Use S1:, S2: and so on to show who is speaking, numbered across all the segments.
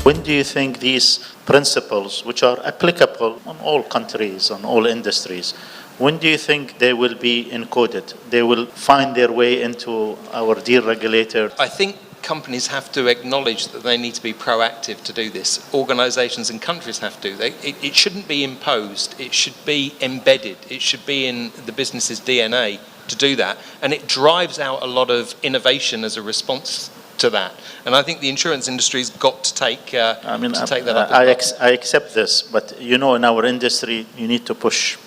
S1: When do you think these principles, which are applicable on all countries, on all industries, when do you think they will be encoded? They will find their way into our dear regulator?
S2: I think companies have to acknowledge that they need to be proactive to do this. Organisations and countries have to. It shouldn't be imposed. It should be embedded. It should be in the business's DNA to do that. And it drives out a lot of innovation as a response to that. And I think the insurance industry's got to take that up.
S1: I accept this, but in our industry, you need to push.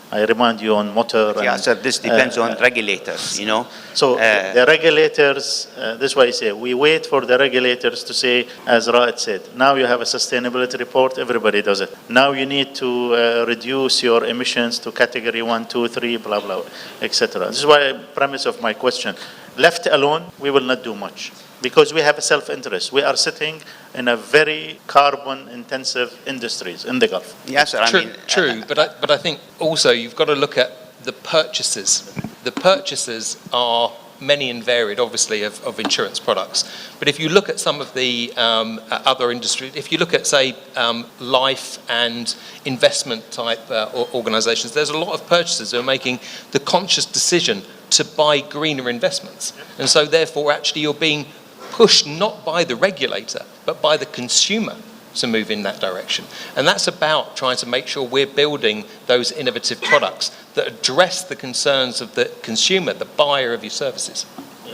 S1: I remind you on motor.
S3: So this depends on regulators,
S1: So the regulators, this is why I say, we wait for the regulators to say, as Raed said, now you have a sustainability report, everybody does it. Now you need to reduce your emissions to category 1, 2, 3, blah, blah, etc. This is why the premise of my question. Left alone, we will not do much because we have a self-interest. We are sitting in a very carbon-intensive industries in the Gulf.
S3: Yes, sir.
S2: True. But I think also you've got to look at the purchasers. The purchasers are many and varied, obviously, of insurance products. But if you look at some of the other industries, if you look at, say, life and investment type organisations, there's a lot of purchasers who are making the conscious decision to buy greener investments. And so therefore actually you're being pushed not by the regulator but by the consumer to move in that direction. And that's about trying to make sure we're building those innovative products that address the concerns of the consumer, the buyer of your services.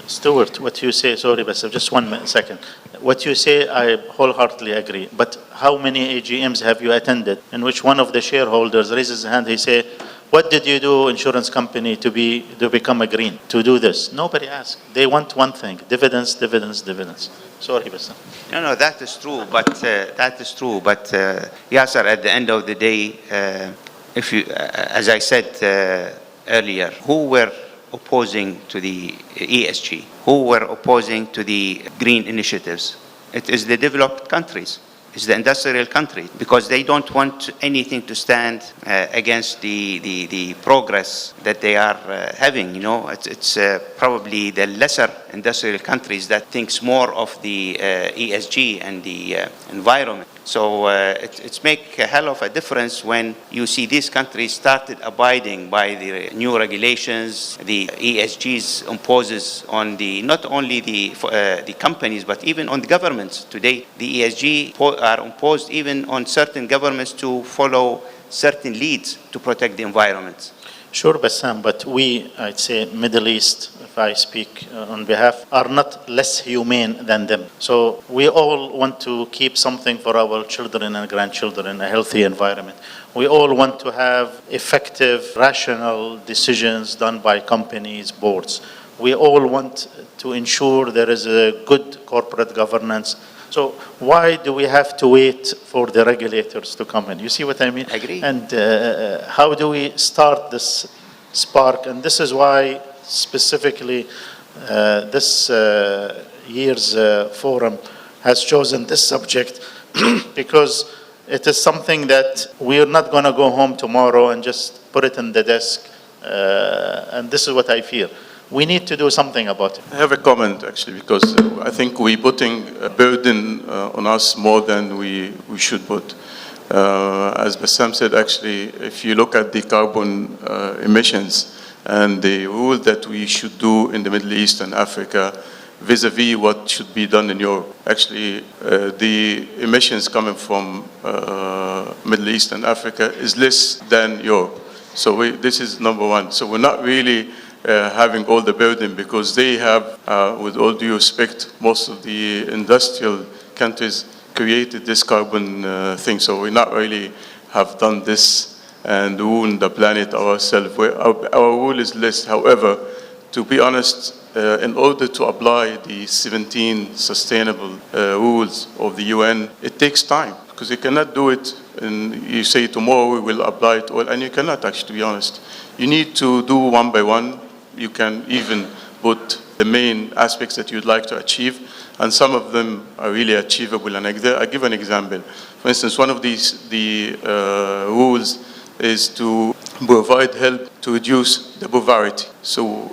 S1: Stuart, what you say, sorry, but just 1 second. What you say, I wholeheartedly agree. But how many AGMs have you attended in which one of the shareholders raises his hand, he say, what did you do, insurance company, to become a green, to do this? Nobody asked. They want one thing, dividends. Sorry, Bassam.
S3: No, that is true. But Yasser, at the end of the day, if you, as I said earlier, who were opposing to the ESG? Who were opposing to the green initiatives? It is the developed countries. It's the industrial countries, because they don't want anything to stand against the progress that they are having. It's probably the lesser industrial countries that thinks more of the ESG and the environment. So it's make a hell of a difference when you see these countries started abiding by the new regulations, the ESGs imposes on not only the companies, but even on the governments. Today, the ESG are imposed even on certain governments to follow certain leads to protect the environment.
S1: Sure, Bassam, but I'd say Middle East, if I speak on behalf, are not less humane than them. So we all want to keep something for our children and grandchildren, a healthy environment. We all want to have effective, rational decisions done by companies, boards. We all want to ensure there is a good corporate governance. So why do we have to wait for the regulators to come in? You see what I mean?
S3: I agree.
S1: And how do we start this spark? And this is why specifically this year's forum has chosen this subject because it is something that we're not going to go home tomorrow and just put it in the desk. And this is what I fear. We need to do something about it.
S4: I have a comment, actually, because I think we're putting a burden on us more than we should put. As Bassam said, actually, if you look at the carbon emissions and the rule that we should do in the Middle East and Africa vis-a-vis what should be done in Europe, actually, the emissions coming from Middle East and Africa is less than Europe. So this is number one. So we're not really having all the burden because they have, with all due respect, most of the industrial countries created this carbon thing. So we not really have done this and ruined the planet ourselves. Our rule is less. However, to be honest, in order to apply the 17 sustainable rules of the UN, it takes time because you cannot do it and you say tomorrow we will apply it all, and you cannot actually, to be honest. You need to do one by one. You can even put the main aspects that you'd like to achieve, and some of them are really achievable. And I give an example. For instance, one of the rules is to provide help to reduce the poverty. So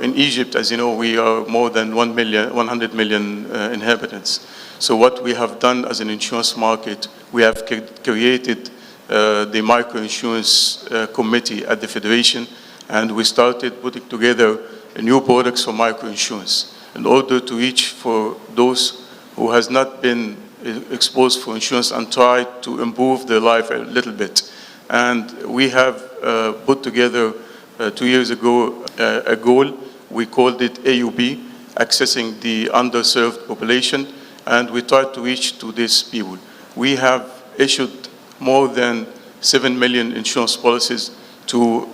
S4: in Egypt, as you know, we are more than 100 million inhabitants. So what we have done as an insurance market, we have created the microinsurance committee at the Federation, and we started putting together new products for microinsurance in order to reach for those who has not been exposed for insurance and try to improve their life a little bit. And we have put together 2 years ago a goal. We called it AUB, accessing the underserved population, and we tried to reach to these people. We have issued more than 7 million insurance policies to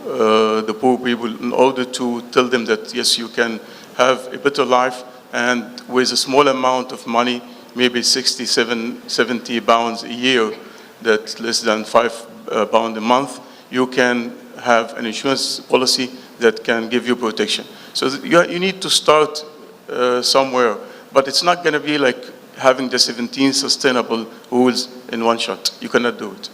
S4: the poor people in order to tell them that, yes, you can have a better life, and with a small amount of money, maybe 70 pounds a year, that's less than £5 a month, you can have an insurance policy that can give you protection. So you need to start somewhere, but it's not going to be like having the 17 sustainable rules in one shot. You cannot do it.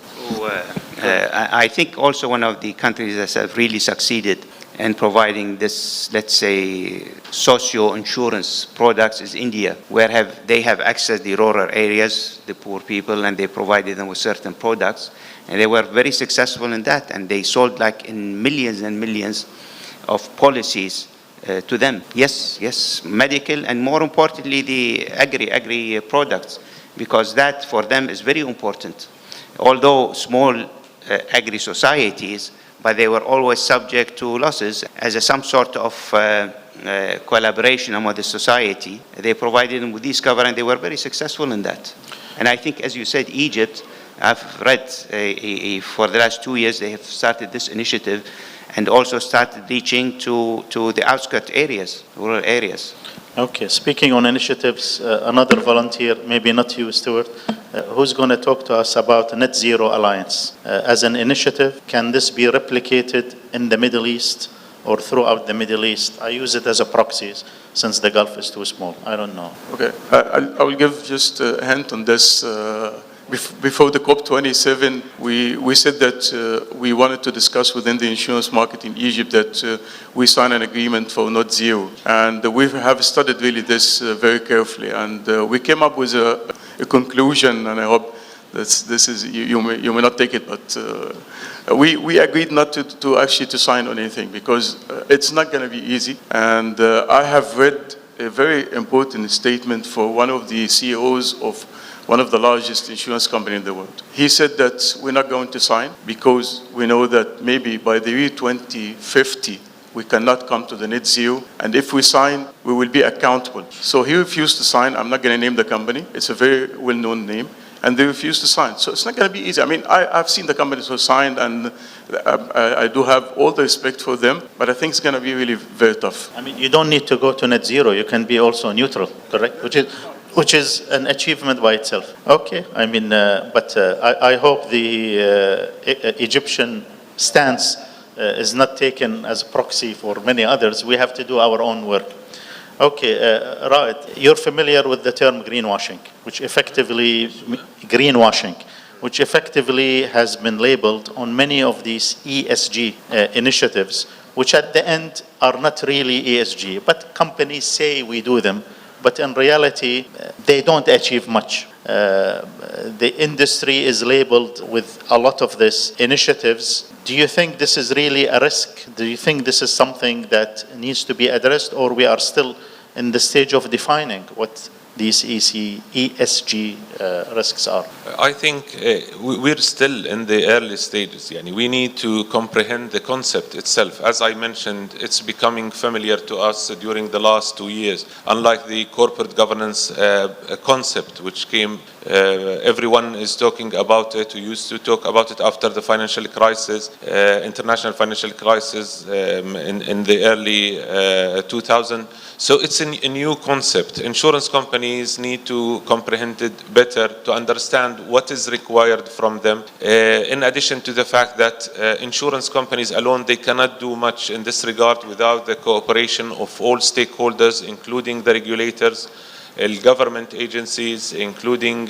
S3: I think also one of the countries that have really succeeded in providing this, let's say, socio-insurance products is India, where they have accessed the rural areas, the poor people, and they provided them with certain products. And they were very successful in that, and they sold like in millions and millions of policies to them. Yes, medical, and more importantly, the agri products, because that for them is very important. Although small agri-societies, but they were always subject to losses as some sort of collaboration among the society. They provided them with this cover, and they were very successful in that. And I think, as you said, Egypt, I've read for the last 2 years, they have started this initiative and also started reaching to the outskirt areas, rural areas.
S1: Okay, speaking on initiatives, another volunteer, maybe not you, Stuart, who's going to talk to us about Net Zero Alliance. As an initiative, can this be replicated in the Middle East or throughout the Middle East? I use it as a proxy since the Gulf is too small. I don't know.
S4: Okay, I will give just a hint on this. Before the COP27, we said that we wanted to discuss within the insurance market in Egypt that we sign an agreement for net zero. And we have studied really this very carefully. And we came up with a conclusion, and I hope this is, you may not take it, but we agreed not to actually to sign on anything, because it's not going to be easy. And I have read a very important statement for one of the CEOs of one of the largest insurance companies in the world. He said that we're not going to sign because we know that maybe by the year 2050, we cannot come to the net zero. And if we sign, we will be accountable. So he refused to sign. I'm not going to name the company. It's a very well-known name. And they refused to sign. So it's not going to be easy. I mean, I've seen the companies who signed, and I do have all the respect for them, but I think it's going to be really very tough.
S1: I mean, you don't need to go to net zero. You can be also neutral, correct? Which is an achievement by itself. Okay, I mean, but I hope the Egyptian stance is not taken as a proxy for many others. We have to do our own work. Okay, right. You're familiar with the term greenwashing, which effectively has been labeled on many of these ESG initiatives, which at the end are not really ESG, but companies say we do them. But in reality, they don't achieve much. The industry is labeled with a lot of these initiatives. Do you think this is really a risk? Do you think this is something that needs to be addressed, or we are still in the stage of defining what these ESG risks are?
S5: I think we're still in the early stages. We need to comprehend the concept itself. As I mentioned, it's becoming familiar to us during the last 2 years. Unlike the corporate governance concept, which came, everyone is talking about it. We used to talk about it after the financial crisis, international financial crisis in the early 2000s. So it's a new concept. Insurance companies need to comprehend it better to understand what is required from them. In addition to the fact that insurance companies alone, they cannot do much in this regard without the cooperation of all stakeholders, including the regulators, government agencies, including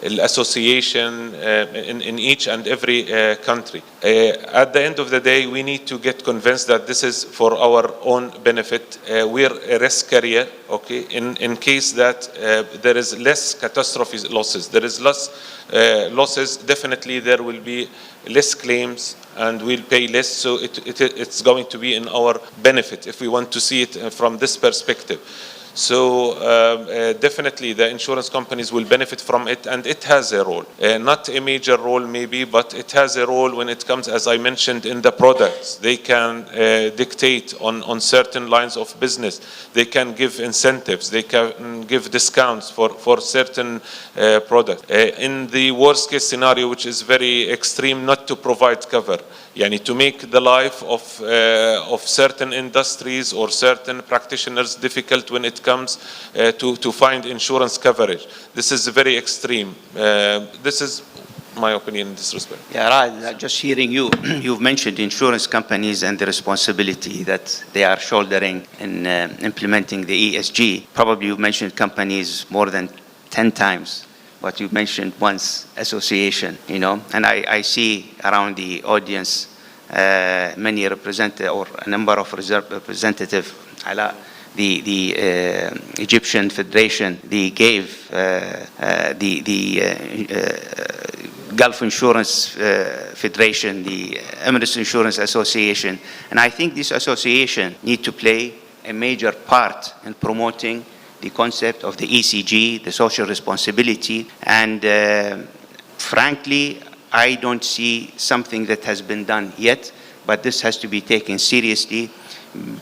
S5: association in each and every country. At the end of the day, we need to get convinced that this is for our own benefit. We're a risk carrier, okay? In case that there is less catastrophe losses, there is less losses, definitely there will be less claims and we'll pay less, so it's going to be in our benefit if we want to see it from this perspective. So definitely the insurance companies will benefit from it, and it has a role. Not a major role maybe, but it has a role when it comes, as I mentioned, in the products. They can dictate on certain lines of business. They can give incentives. They can give discounts for certain products. In the worst case scenario, which is very extreme, not to provide cover. Yani to make the life of certain industries or certain practitioners difficult when it comes to find insurance coverage. This is very extreme. This is my opinion in this respect.
S3: Yeah, right. Just hearing you, you've mentioned insurance companies and the responsibility that they are shouldering in implementing the ESG. Probably you've mentioned companies more than 10 times. What you mentioned once, association, you know, and I see around the audience many or a number of representatives, the Egyptian Federation, the GAVE, the Gulf Insurance Federation, the Emirates Insurance Association, and I think this association need to play a major part in promoting the concept of the ESG, the social responsibility, and frankly, I don't see something that has been done yet, but this has to be taken seriously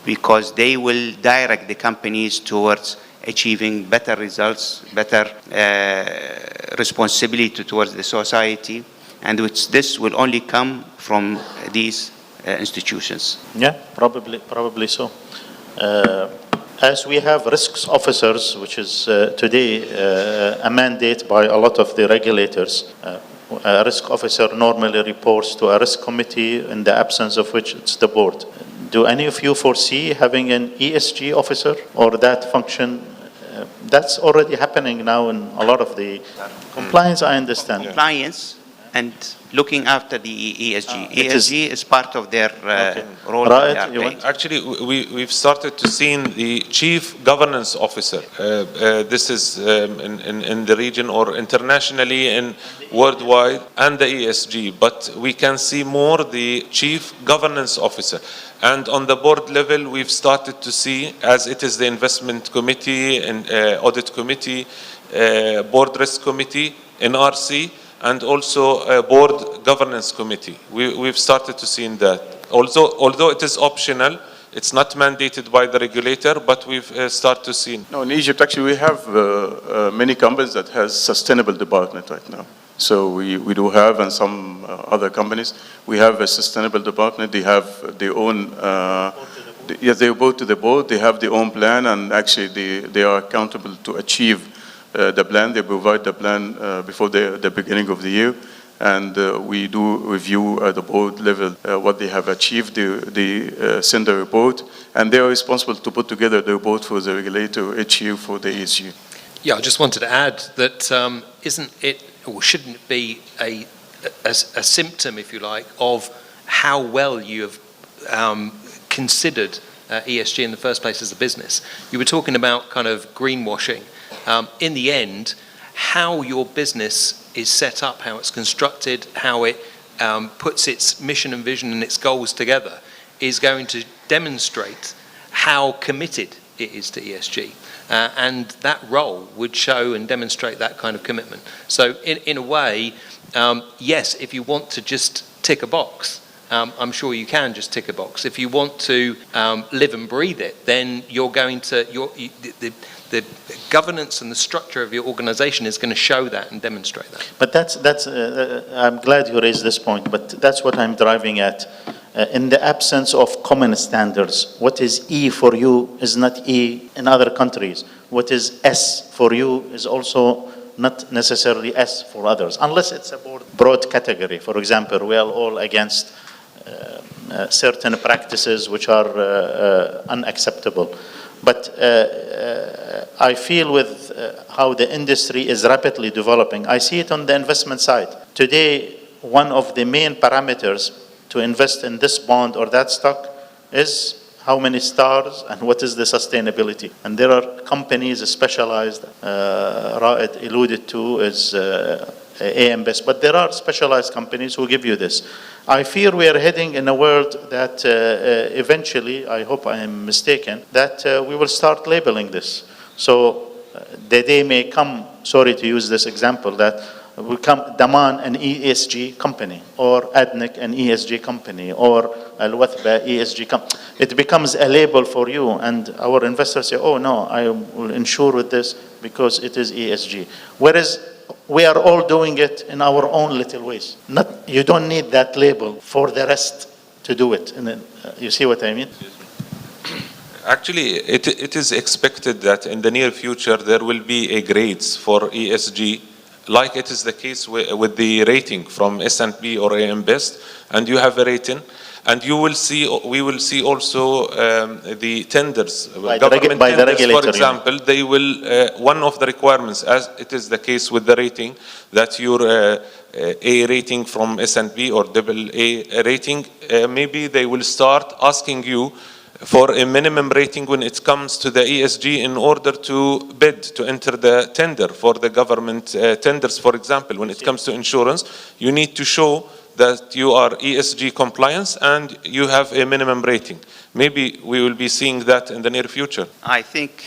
S3: because they will direct the companies towards achieving better results, better responsibility towards the society, and which this will only come from these institutions.
S1: Yeah, probably so. As we have risks officers, which is today a mandate by a lot of the regulators, a risk officer normally reports to a risk committee, in the absence of which it's the board. Do any of you foresee having an ESG officer or that function? That's already happening now in a lot of the compliance, I understand.
S3: Compliance and looking after the ESG. ESG is part of their role.
S1: Right.
S5: Actually, we've started to see the chief governance officer. This is in the region or internationally and worldwide, and the ESG. But we can see more the chief governance officer. And on the board level, we've started to see, as it is the investment committee and audit committee, board risk committee, NRC, and also a board governance committee. We've started to see that. Although it is optional, it's not mandated by the regulator, but we've started to see.
S4: No, in Egypt, actually, we have many companies that has sustainable department right now. So we do have, and some other companies, we have a sustainable department. They have their own, yes, they report to the board, they have their own plan, and actually they are accountable to achieve the plan. They provide the plan before the beginning of the year, and we do review at the board level what they have achieved. They send a report, and they are responsible to put together the report for the regulator each year for the ESG.
S2: Yeah, I just wanted to add that isn't it, or shouldn't it be a symptom, if you like, of how well you have considered ESG in the first place as a business? You were talking about kind of greenwashing. In the end, how your business is set up, how it's constructed, how it puts its mission and vision and its goals together is going to demonstrate how committed it is to ESG. And that role would show and demonstrate that kind of commitment. So in a way, yes, if you want to just tick a box, I'm sure you can just tick a box. If you want to live and breathe it, then you're going to, the governance and the structure of your organization is going to show that and demonstrate that.
S1: But that's I'm glad you raised this point, but that's what I'm driving at. In the absence of common standards, what is E for you is not E in other countries. What is S for you is also not necessarily S for others, unless it's a broad category. For example, we are all against certain practices which are unacceptable. But I feel with how the industry is rapidly developing, I see it on the investment side. Today, one of the main parameters to invest in this bond or that stock is how many stars and what is the sustainability. And there are companies specialized, Raed alluded to is embed, but there are specialized companies who give you this. I fear we are heading in a world that eventually, I hope I am mistaken, that we will start labeling this. So the day may come, sorry to use this example, that will come Daman an ESG company, or Adnic an ESG company, or Al-Wathba ESG company. It becomes a label for you, and our investors say, oh no, I will insure with this because it is ESG. Whereas we are all doing it in our own little ways. You don't need that label for the rest to do it. And then, you see what I mean?
S5: Actually, it is expected that in the near future there will be a grades for ESG, like it is the case with the rating from S&P or AM Best, and you have a rating. And we will see also the tenders, government tenders, for example, they will, one of the requirements, as it is the case with the rating, that your A rating from S&P or AA rating, maybe they will start asking you for a minimum rating when it comes to the ESG in order to bid, to enter the tender for the government tenders. For example, when it comes to insurance, you need to show that you are ESG compliance and you have a minimum rating. Maybe we will be seeing that in the near future.
S3: I think,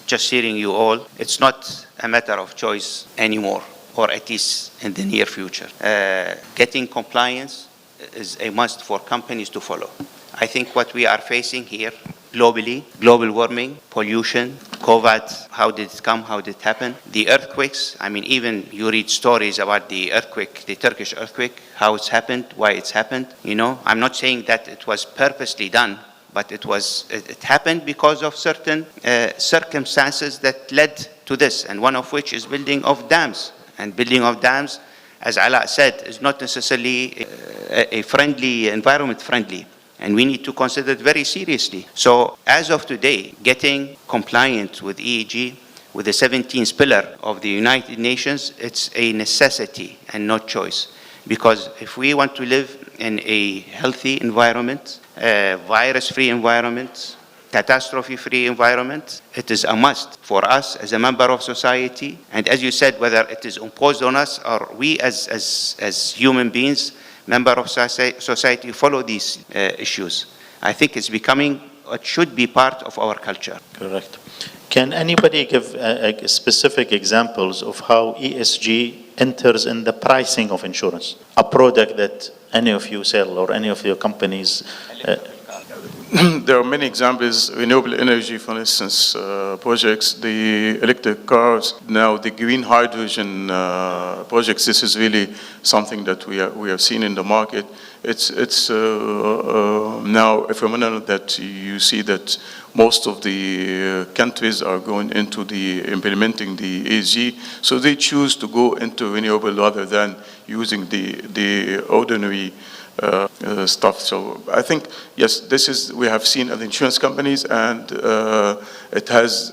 S3: just hearing you all, it's not a matter of choice anymore, or at least in the near future. Getting compliance is a must for companies to follow. I think what we are facing here globally, global warming, pollution, COVID, how did it come, how did it happen? The earthquakes, I mean, even you read stories about the earthquake, the Turkish earthquake, how it's happened, why it's happened. You know, I'm not saying that it was purposely done, but it happened because of certain circumstances that led to this, and one of which is building of dams. And building of dams, as Ala said, is not necessarily a friendly, environment friendly. And we need to consider it very seriously. So as of today, getting compliant with ESG, with the 17th pillar of the United Nations, it's a necessity and not choice. Because if we want to live in a healthy environment, a virus-free environment, catastrophe-free environment, it is a must for us as a member of society. And as you said, whether it is imposed on us or we as human beings, member of society, follow these issues. I think it's becoming, it should be part of our culture.
S1: Correct. Can anybody give specific examples of how ESG enters in the pricing of insurance? A product that any of you sell or any of your companies?
S4: There are many examples, renewable energy, for instance, projects, the electric cars, now the green hydrogen projects. This is really something that we have seen in the market. It's now a phenomenon that you see that most of the countries are going into implementing the ESG, so they choose to go into renewable rather than using the ordinary stuff. So I think, yes, we have seen at the insurance companies, and it has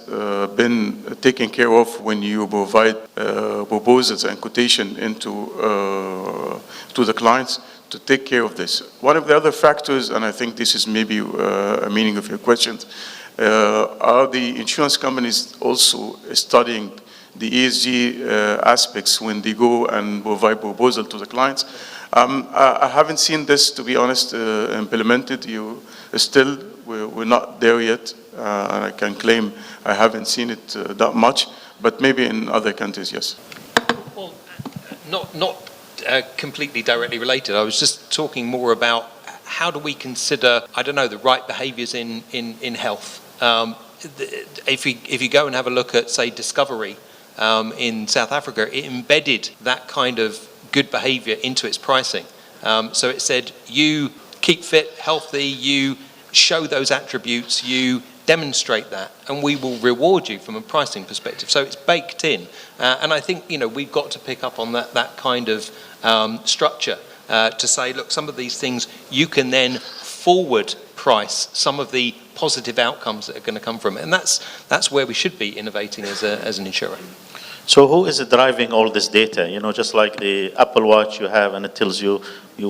S4: been taken care of when you provide proposals and quotation to the clients to take care of this. One of the other factors, and I think this is maybe a meaning of your questions, are the insurance companies also studying the ESG aspects when they go and provide proposal to the clients? I haven't seen this, to be honest, implemented. We're not there yet, and I can claim I haven't seen it that much, but maybe in other countries, yes.
S2: Well, not completely directly related. I was just talking more about how do we consider, I don't know, the right behaviours in health. If you go and have a look at, say, Discovery in South Africa, it embedded that kind of good behaviour into its pricing. So it said, you keep fit, healthy, you show those attributes, you demonstrate that, and we will reward you from a pricing perspective. So it's baked in. And I think, we've got to pick up on that kind of structure to say, look, some of these things you can then forward price some of the positive outcomes that are going to come from it. And that's where we should be innovating as an insurer.
S1: So who is driving all this data? Just like the Apple Watch you have, and it tells you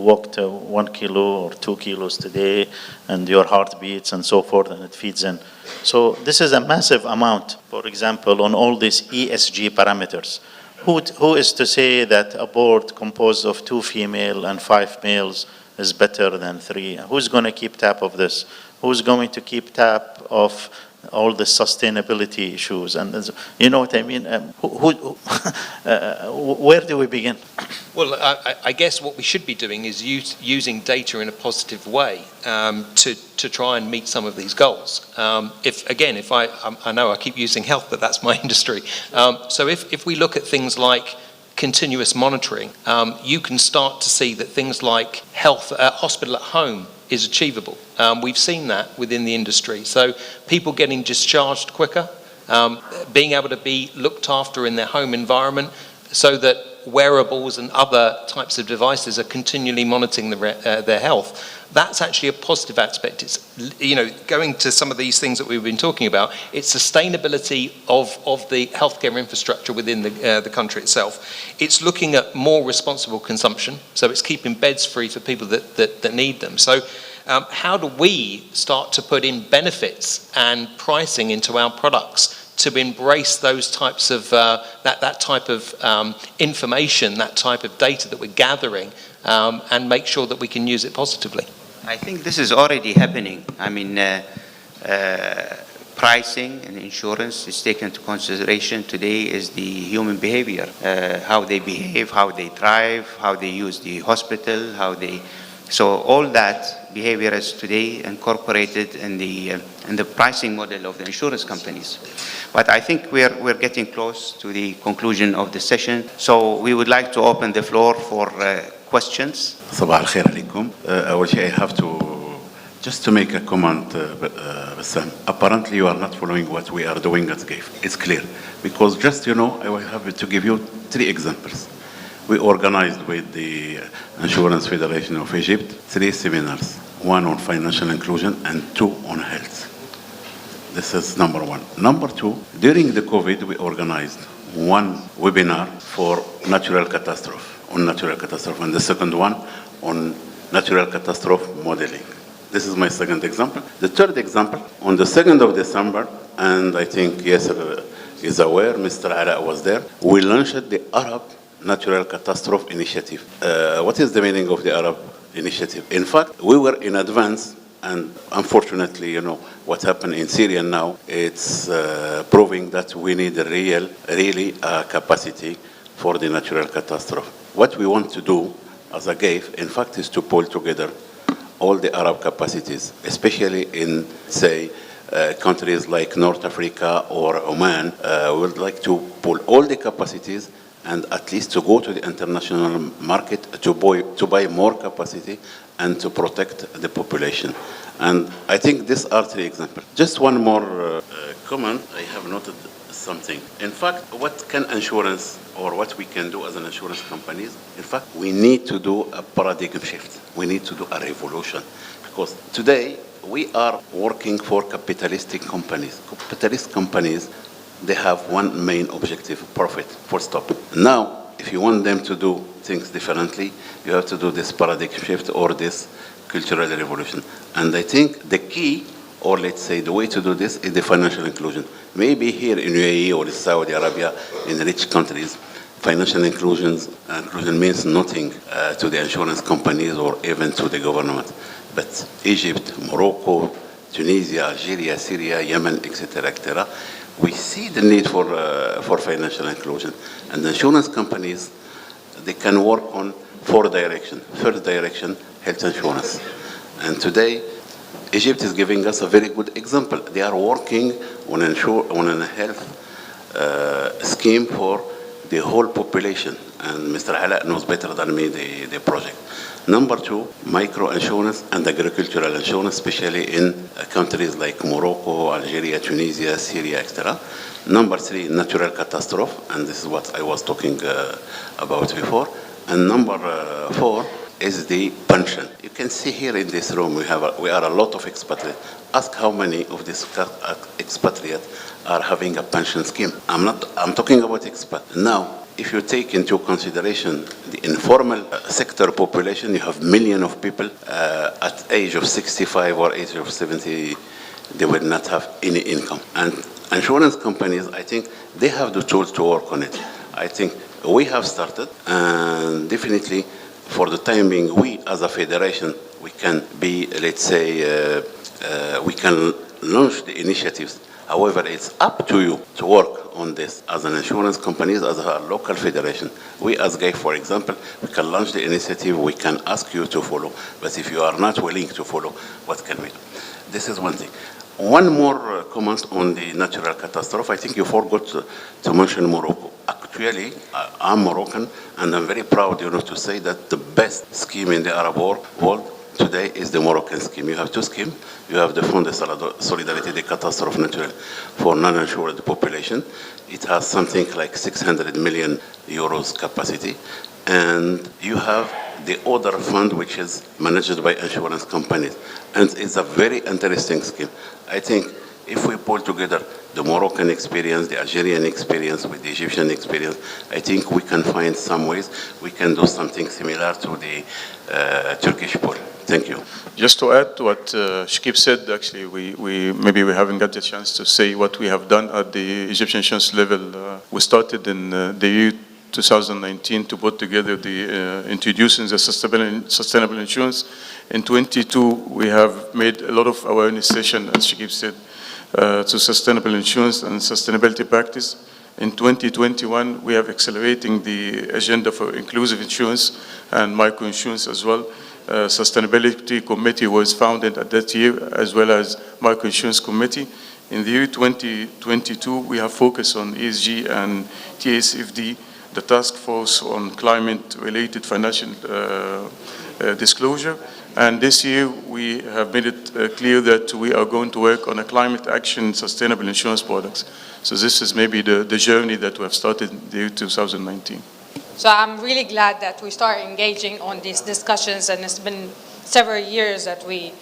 S1: walked 1 kilo or 2 kilos today, and your heart beats and so forth, and it feeds in. So this is a massive amount, for example, on all these ESG parameters. Who is to say that a board composed of 2 female and 5 males is better than 3? Who's going to keep tab of this? Who's going to keep tab of all the sustainability issues? And you know what I mean? Where do we begin?
S2: Well, I guess what we should be doing is using data in a positive way to try and meet some of these goals. I know I keep using health, but that's my industry. So if we look at things like continuous monitoring, you can start to see that things like health, hospital at home is achievable. We've seen that within the industry. So people getting discharged quicker, being able to be looked after in their home environment, so that wearables and other types of devices are continually monitoring their health. That's actually a positive aspect. It's, going to some of these things that we've been talking about, it's sustainability of the healthcare infrastructure within the country itself. It's looking at more responsible consumption, so it's keeping beds free for people that need them. So how do we start to put in benefits and pricing into our products to embrace those types of that type of information, that type of data that we're gathering, and make sure that we can use it positively?
S3: I think this is already happening. I mean, pricing and insurance is taken into consideration today is the human behavior, how they behave, how they drive, how they use the hospital, so all that behavior is today incorporated in the pricing model of the insurance companies. But I think we're getting close to the conclusion of the session, so we would like to open the floor for questions.
S6: صباح الخير عليكم. أول شيء I have to just to make a comment. Bassam, apparently you are not following what we are doing at GAFE. It's clear because just I will have to give you 3 examples. We organized with the Insurance Federation of Egypt 3 seminars, 1 on financial inclusion and 2 on health. This is number 1. Number 2, during the COVID, we organized 1 webinar for natural catastrophe, and the second one on natural catastrophe modeling. This is my second example. The third example, on the 2nd of December, and I think Yasser is aware, Mr. Ala was there, we launched the Arab Natural Catastrophe Initiative. What is the meaning of the Arab Initiative? In fact, we were in advance, and unfortunately, what happened in Syria now, it's proving that we need really capacity for the natural catastrophe. What we want to do as a GAFE, in fact, is to pull together all the Arab capacities, especially in, say, countries like North Africa or Oman. We would like to pull all the capacities and at least to go to the international market to buy more capacity and to protect the population. And I think these are 3 examples. Just one more comment. I have noted something. In fact, what can insurance or what we can do as an insurance companies, in fact, we need to do a paradigm shift. We need to do a revolution. Because today, we are working for capitalistic companies. Capitalist companies, they have one main objective, profit, full stop. Now, if you want them to do things differently, you have to do this paradigm shift or this cultural revolution. And I think the key, or let's say the way to do this, is the financial inclusion. Maybe here in UAE or in Saudi Arabia, in rich countries, financial inclusion means nothing to the insurance companies or even to the government. But Egypt, Morocco, Tunisia, Algeria, Syria, Yemen, etc., we see the need for financial inclusion. And the insurance companies, they can work on 4 directions. First direction, health insurance. And today, Egypt is giving us a very good example. They are working on a health scheme for the whole population. And Mr. Ala knows better than me the project. Number 2, micro insurance and agricultural insurance, especially in countries like Morocco, Algeria, Tunisia, Syria, etc. Number 3, natural catastrophe, and this is what I was talking about before. And number 4, is the pension. You can see here in this room, we are a lot of expatriates. Ask how many of these expatriates are having a pension scheme. I'm talking about expats. Now, if you take into consideration the informal sector population, you have millions of people at age of 65 or age of 70, they will not have any income. And insurance companies, I think, they have the tools to work on it. I think we have started, and definitely for the time being, we as a federation, we can be, let's say, we can launch the initiatives. However, it's up to you to work on this as an insurance company, as a local federation. We as GAIF, for example, we can launch the initiative, we can ask you to follow, but if you are not willing to follow, what can we do? This is one thing. One more comment on the natural catastrophe. I think you forgot to mention Morocco. Actually, I'm Moroccan, and I'm very proud, to say that the best scheme in the Arab world today is the Moroccan scheme. You have two schemes. You have the Fond de Solidarité des Catastrophes Naturelles for non-insured population. It has something like 600 million euros capacity. And you have the other fund, which is managed by insurance companies. And it's a very interesting scheme. I think if we pull together the Moroccan experience, the Algerian experience with the Egyptian experience, I think we can find some ways we can do something similar to the Turkish pool. Thank you.
S4: Just to add to what Shakib said, actually, we maybe we haven't got the chance to say what we have done at the Egyptian insurance level. We started in the year 2019 to put together introducing the sustainable insurance. In 22, we have made a lot of awareness session, as Shakib said, to sustainable insurance and sustainability practice. In 2021, we have accelerating the agenda for inclusive insurance and microinsurance as well. Sustainability Committee was founded at that year, as well as Microinsurance Committee. In the year 2022, we have focused on ESG and TSFD, the task force on climate-related financial disclosure. And this year, we have made it clear that we are going to work on a climate action sustainable insurance products. So this is maybe the journey that we have started in the year 2019.
S7: So I'm really glad that we started engaging on these discussions, and it's been several years that we've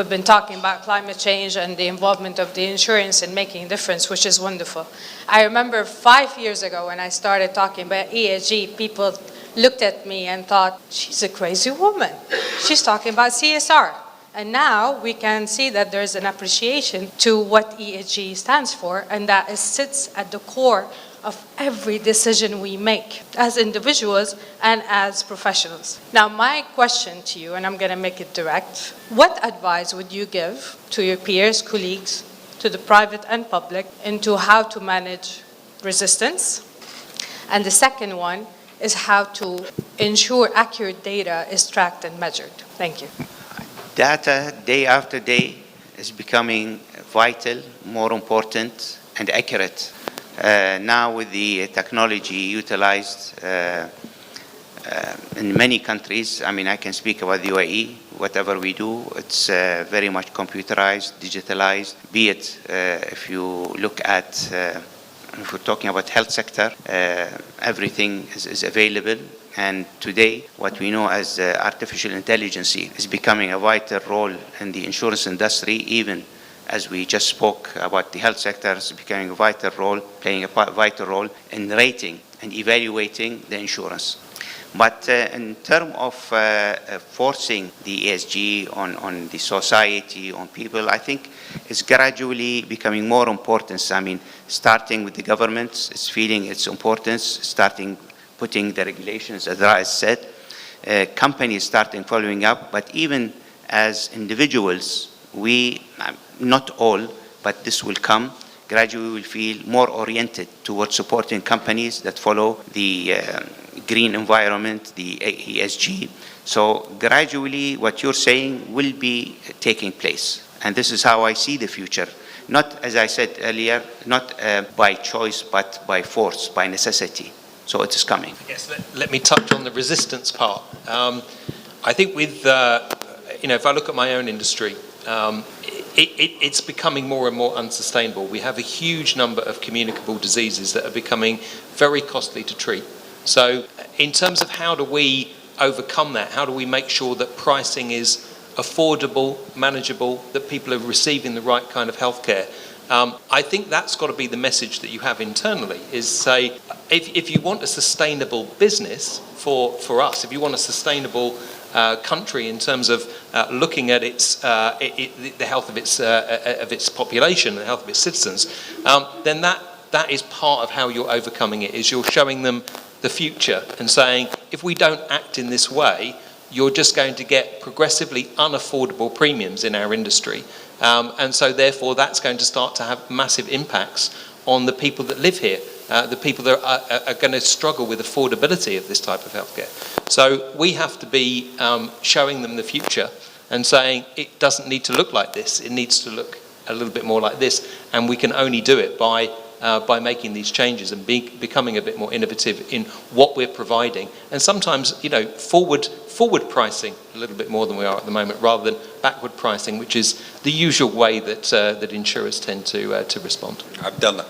S7: been talking about climate change and the involvement of the insurance in making a difference, which is wonderful. I remember 5 years ago when I started talking about ESG, people looked at me and thought, she's a crazy woman. She's talking about CSR. And now we can see that there's an appreciation to what ESG stands for, and that it sits at the core of every decision we make as individuals and as professionals. Now, my question to you, and I'm going to make it direct, what advice would you give to your peers, colleagues, to the private and public, into how to manage resistance? And the second one is how to ensure accurate data is tracked and measured. Thank you.
S3: Data, day after day, is becoming vital, more important, and accurate. Now with the technology utilized in many countries, I can speak about the UAE, whatever we do, it's very much computerized, digitalized, be it if you look at, if we're talking about health sector, everything is available. And today, what we know as artificial intelligence is becoming a vital role in the insurance industry, even as we just spoke about the health sector, is becoming a vital role, playing a vital role in rating and evaluating the insurance. But in terms of forcing the ESG on the society, on people, I think it's gradually becoming more important. Starting with the government, it's feeling its importance, starting putting the regulations, as Rais said, companies starting following up, but even as individuals, we, not all, but this will come, gradually will feel more oriented towards supporting companies that follow the green environment, the ESG. So gradually what you're saying will be taking place. And this is how I see the future. Not, as I said earlier, not by choice, but by force, by necessity. So it is coming.
S2: Yes, let me touch on the resistance part. I think with, if I look at my own industry, it's becoming more and more unsustainable. We have a huge number of communicable diseases that are becoming very costly to treat. So in terms of how do we overcome that? How do we make sure that pricing is affordable, manageable, that people are receiving the right kind of healthcare? I think that's got to be the message that you have internally, is say, if you want a sustainable business for us, if you want a sustainable country in terms of looking at the health of its population, the health of its citizens, then that is part of how you're overcoming it, is you're showing them the future and saying, if we don't act in this way, you're just going to get progressively unaffordable premiums in our industry. And so therefore that's going to start to have massive impacts on the people that live here, the people that are going to struggle with affordability of this type of healthcare. So we have to be showing them the future and saying it doesn't need to look like this, it needs to look a little bit more like this, and we can only do it by making these changes and becoming a bit more innovative in what we're providing, and sometimes, forward pricing a little bit more than we are at the moment, rather than backward pricing, which is the usual way that insurers tend to respond.
S8: Abdullah,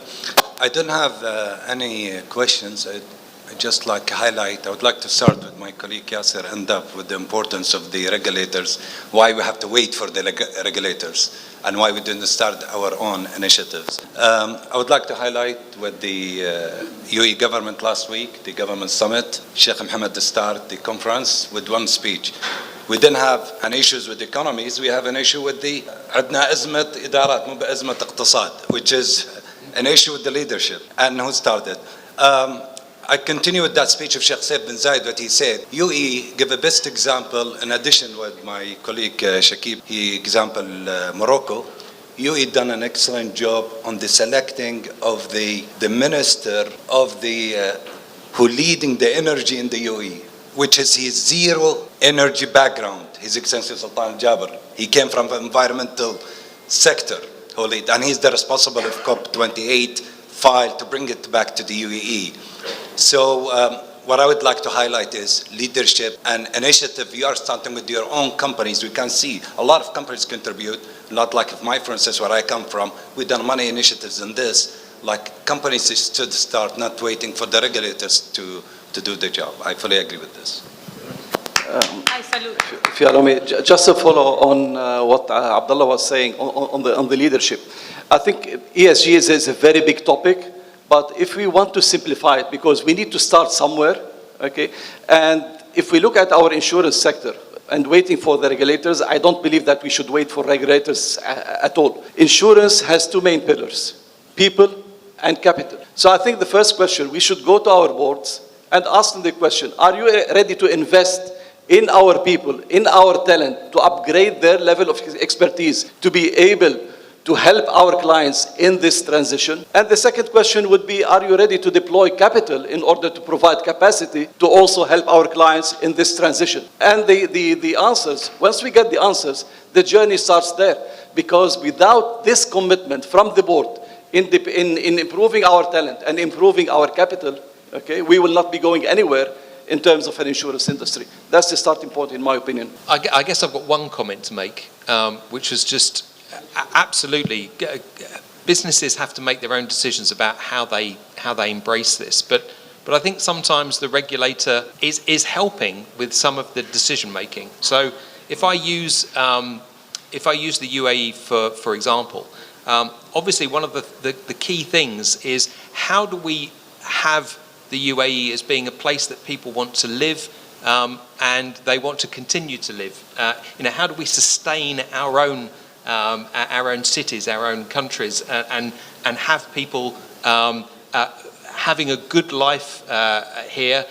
S8: I don't have any questions. I just like to highlight, I would like to start with my colleague Yasser, end up with the importance of the regulators, why we have to wait for the regulators, and why we didn't start our own initiatives. I would like to highlight with the UAE government last week, the government summit, Sheikh Mohammed started the conference with one speech. We didn't have an issues with economies, we have an issue with the عندنا أزمة إدارات مو بأزمة اقتصاد, which is an issue with the leadership and who started. I continue with that speech of Sheikh Said bin Zayed, what he said. UAE give a best example, in addition with my colleague Shakib, he example Morocco. UAE done an excellent job on the selecting of the minister of the, who leading the energy in the UAE, which is his zero energy background, His Excellency Sultan Jabir. He came from the environmental sector, and he's the responsible of COP28 file to bring it back to the UAE. So what I would like to highlight is leadership and initiative. You are starting with your own companies. We can see a lot of companies contribute, not like for instance, where I come from, we've done many initiatives in this. Like companies should start not waiting for the regulators to do the job. I fully agree with this.
S7: I salute.
S9: If you allow me, just to follow on what Abdullah was saying on the leadership. I think ESG is a very big topic. But if we want to simplify it, because we need to start somewhere, okay? And if we look at our insurance sector and waiting for the regulators, I don't believe that we should wait for regulators at all. Insurance has two main pillars, people and capital. So I think the first question, we should go to our boards and ask them the question, are you ready to invest in our people, in our talent, to upgrade their level of expertise, to be able to help our clients in this transition? And the second question would be, are you ready to deploy capital in order to provide capacity to also help our clients in this transition? And the answers, once we get the answers, the journey starts there. Because without this commitment from the board in improving our talent and improving our capital, okay, we will not be going anywhere in terms of an insurance industry. That's the starting point, in my opinion.
S2: I guess I've got one comment to make, which is just, absolutely, businesses have to make their own decisions about how they embrace this. But I think sometimes the regulator is helping with some of the decision making. So if I use the UAE for example, obviously one of the key things is, how do we have the UAE as being a place that people want to live and they want to continue to live? How do we sustain our own cities, our own countries, and have people having a good life here,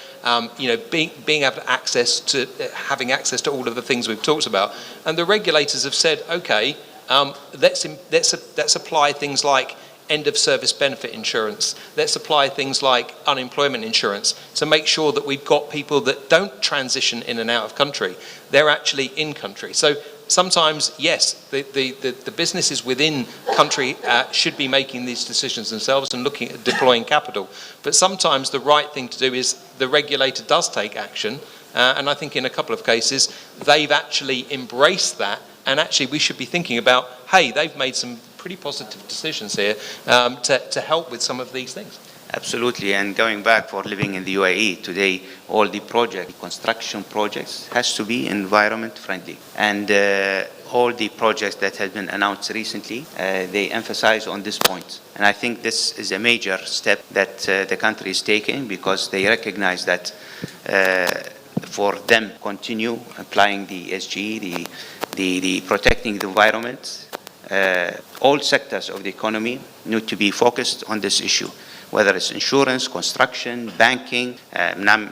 S2: being able to having access to all of the things we've talked about. And the regulators have said, okay, let's apply things like end of service benefit insurance. Let's apply things like unemployment insurance to make sure that we've got people that don't transition in and out of country. They're actually in country. So sometimes, yes, the businesses within country should be making these decisions themselves and looking at deploying capital. But sometimes the right thing to do is the regulator does take action. And I think in a couple of cases, they've actually embraced that. And actually we should be thinking about, hey, they've made some pretty positive decisions here to help with some of these things.
S3: Absolutely, and going back for living in the UAE today, all the construction projects has to be environment friendly. And all the projects that have been announced recently, they emphasize on this point. And I think this is a major step that the country is taking, because they recognize that for them continue applying the ESG, the protecting the environment, all sectors of the economy need to be focused on this issue, whether it's insurance, construction, banking.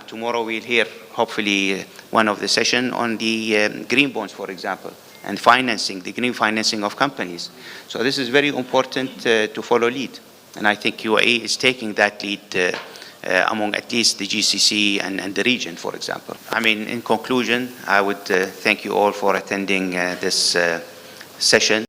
S3: Tomorrow we'll hear, hopefully, one of the session on the green bonds, for example, and financing, the green financing of companies. So this is very important to follow lead. And I think UAE is taking that lead among at least the GCC and the region, for example. I mean, in conclusion, I would thank you all for attending this session.